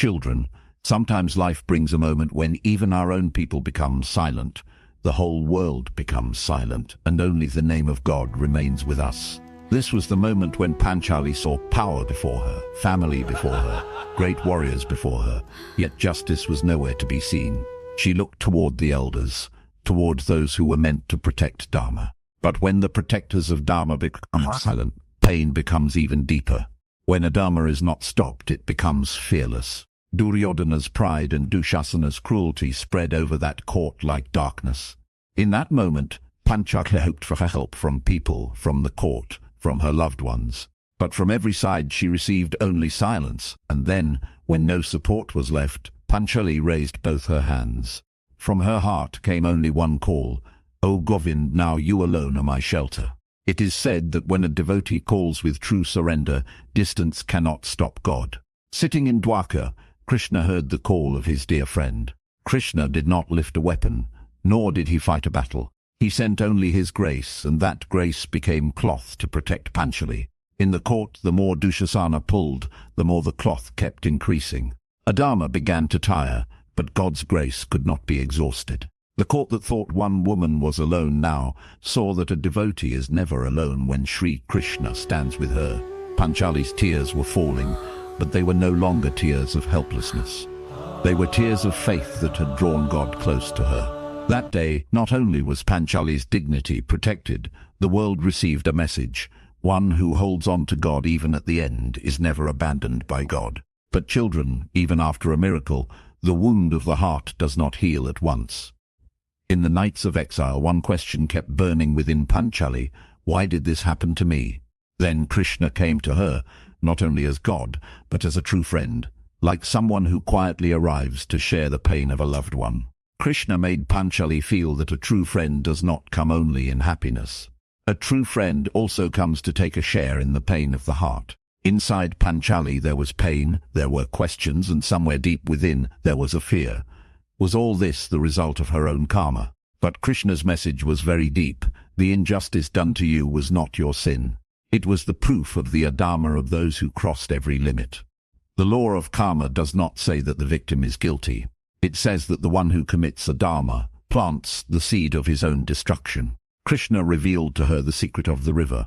Children, sometimes life brings a moment when even our own people become silent. The whole world becomes silent, and only the name of God remains with us. This was the moment when Panchali saw power before her, family before her, great warriors before her, yet justice was nowhere to be seen. She looked toward the elders, toward those who were meant to protect Dharma. But when the protectors of Dharma become silent, pain becomes even deeper. When adharma is not stopped, it becomes fearless. Duryodhana's pride and Dushasana's cruelty spread over that court like darkness. In that moment, Panchali hoped for help from people, from the court, from her loved ones. But from every side she received only silence, and then, when no support was left, Panchali raised both her hands. From her heart came only one call, "O Govind, now you alone are my shelter." It is said that when a devotee calls with true surrender, distance cannot stop God. Sitting in Dwarka, Krishna heard the call of his dear friend. Krishna did not lift a weapon, nor did he fight a battle. He sent only his grace, and that grace became cloth to protect Panchali. In the court, the more Dushasana pulled, the more the cloth kept increasing. Adharma began to tire, but God's grace could not be exhausted. The court that thought one woman was alone now saw that a devotee is never alone when Shri Krishna stands with her. Panchali's tears were falling, but they were no longer tears of helplessness. They were tears of faith that had drawn God close to her. That day, not only was Panchali's dignity protected, the world received a message. One who holds on to God even at the end is never abandoned by God. But children, even after a miracle, the wound of the heart does not heal at once. In the nights of exile, one question kept burning within Panchali: why did this happen to me? Then Krishna came to her, not only as God, but as a true friend, like someone who quietly arrives to share the pain of a loved one. Krishna made Panchali feel that a true friend does not come only in happiness. A true friend also comes to take a share in the pain of the heart. Inside Panchali there was pain, there were questions, and somewhere deep within there was a fear. Was all this the result of her own karma? But Krishna's message was very deep. The injustice done to you was not your sin. It was the proof of the adharma of those who crossed every limit. The law of karma does not say that the victim is guilty. It says that the one who commits adharma plants the seed of his own destruction. Krishna revealed to her the secret of the river.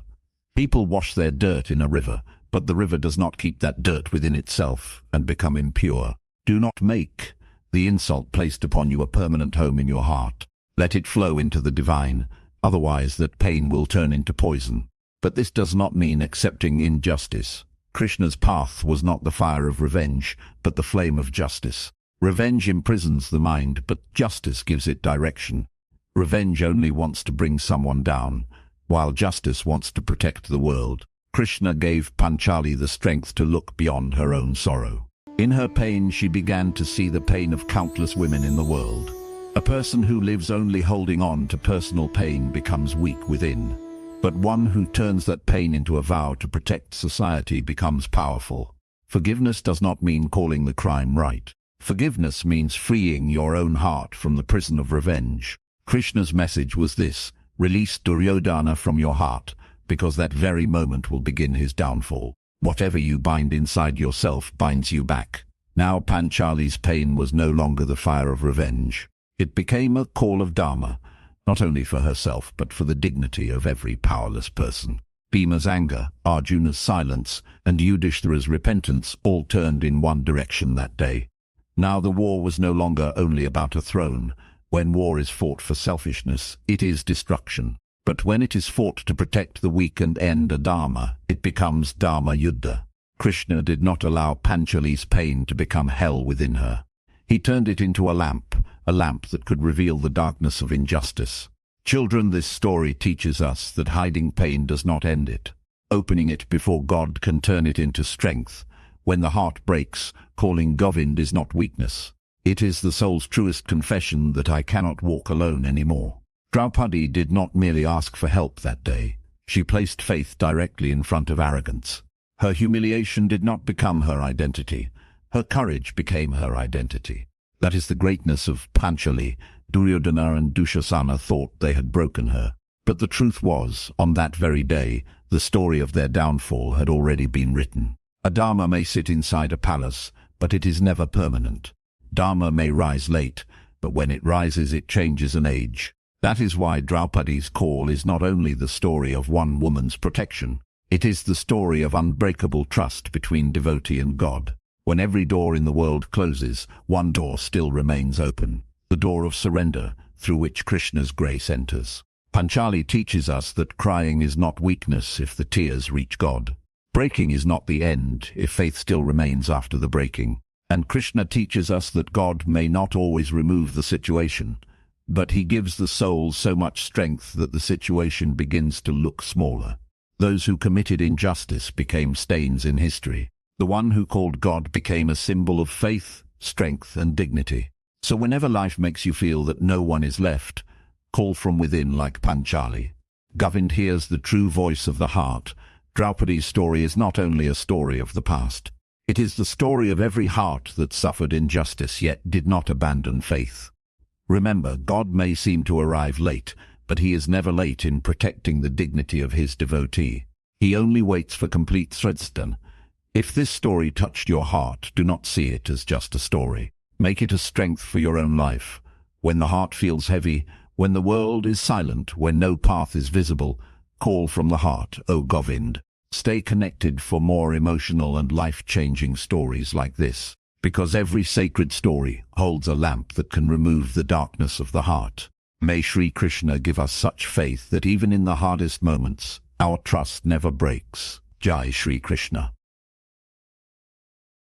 People wash their dirt in a river, but the river does not keep that dirt within itself and become impure. Do not make the insult placed upon you a permanent home in your heart. Let it flow into the divine, otherwise that pain will turn into poison. But this does not mean accepting injustice. Krishna's path was not the fire of revenge, but the flame of justice. Revenge imprisons the mind, but justice gives it direction. Revenge only wants to bring someone down, while justice wants to protect the world. Krishna gave Panchali the strength to look beyond her own sorrow. In her pain, she began to see the pain of countless women in the world. A person who lives only holding on to personal pain becomes weak within. But one who turns that pain into a vow to protect society becomes powerful. Forgiveness does not mean calling the crime right. Forgiveness means freeing your own heart from the prison of revenge. Krishna's message was this: release Duryodhana from your heart, because that very moment will begin his downfall. Whatever you bind inside yourself binds you back. Now Panchali's pain was no longer the fire of revenge. It became a call of dharma, not only for herself but for the dignity of every powerless person. Bhima's anger, Arjuna's silence, and Yudhishthira's repentance all turned in one direction that day. Now the war was no longer only about a throne. When war is fought for selfishness, it is destruction. But when it is fought to protect the weak and end adharma, it becomes dharma yuddha. Krishna did not allow Panchali's pain to become hell within her. He turned it into a lamp that could reveal the darkness of injustice. Children, this story teaches us that hiding pain does not end it. Opening it before God can turn it into strength. When the heart breaks, calling Govind is not weakness. It is the soul's truest confession that I cannot walk alone anymore. Draupadi did not merely ask for help that day. She placed faith directly in front of arrogance. Her humiliation did not become her identity. Her courage became her identity. That is the greatness of Panchali. Duryodhana and Dushasana thought they had broken her. But the truth was, on that very day, the story of their downfall had already been written. Adharma may sit inside a palace, but it is never permanent. Dharma may rise late, but when it rises it changes an age. That is why Draupadi's call is not only the story of one woman's protection, it is the story of unbreakable trust between devotee and God. When every door in the world closes, one door still remains open, the door of surrender, through which Krishna's grace enters. Panchali teaches us that crying is not weakness if the tears reach God. Breaking is not the end if faith still remains after the breaking. And Krishna teaches us that God may not always remove the situation, but he gives the soul so much strength that the situation begins to look smaller. Those who committed injustice became stains in history. The one who called God became a symbol of faith, strength, and dignity. So whenever life makes you feel that no one is left, call from within like Panchali. Govind hears the true voice of the heart. Draupadi's story is not only a story of the past. It is the story of every heart that suffered injustice yet did not abandon faith. Remember, God may seem to arrive late, but he is never late in protecting the dignity of his devotee. He only waits for complete sredsthan. If this story touched your heart, do not see it as just a story. Make it a strength for your own life. When the heart feels heavy, when the world is silent, when no path is visible, call from the heart, O Govind. Stay connected for more emotional and life-changing stories like this, because every sacred story holds a lamp that can remove the darkness of the heart. May Shri Krishna give us such faith that even in the hardest moments, our trust never breaks. Jai Shri Krishna.